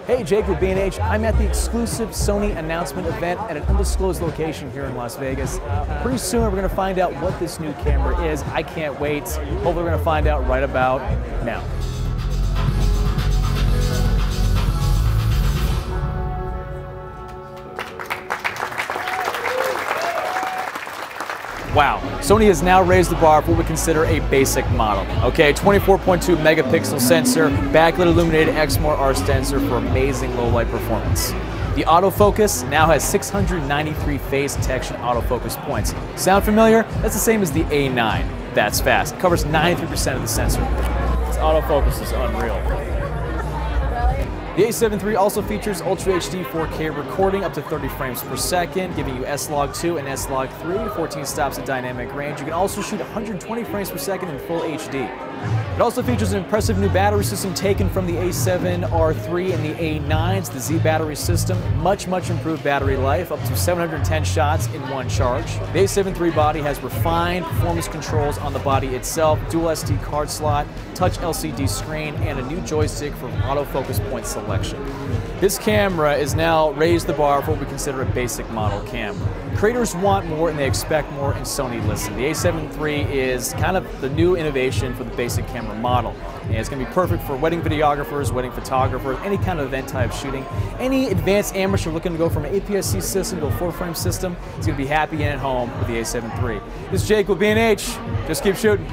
Hey, Jake with B&H. I'm at the exclusive Sony announcement event at an undisclosed location here in Las Vegas. Pretty soon we're going to find out what this new camera is. I can't wait. Hopefully we're going to find out right about now. Wow, Sony has now raised the bar for what we consider a basic model. Okay, 24.2 megapixel sensor, backlit illuminated Exmor R sensor for amazing low light performance. The autofocus now has 693 phase detection autofocus points. Sound familiar? That's the same as the A9. That's fast. It covers 93% of the sensor. This autofocus is unreal. The A7 III also features Ultra HD 4K recording up to 30 frames per second, giving you S-Log2 and S-Log3, 14 stops at dynamic range. You can also shoot 120 frames per second in full HD. It also features an impressive new battery system taken from the A7 III and the A9's, the Z battery system. Much improved battery life, up to 710 shots in one charge. The A7 III body has refined performance controls on the body itself, dual SD card slot, touch LCD screen, and a new joystick for autofocus point selection. This camera is now raised the bar for what we consider a basic model camera. Creators want more and they expect more, and Sony listened. The A7 III is kind of the new innovation for the basic camera model. And it's going to be perfect for wedding videographers, wedding photographers, any kind of event type shooting. Any advanced amateur looking to go from an APS-C system to a full-frame system is going to be happy and at home with the A7 III. This is Jake with B&H. Just keep shooting.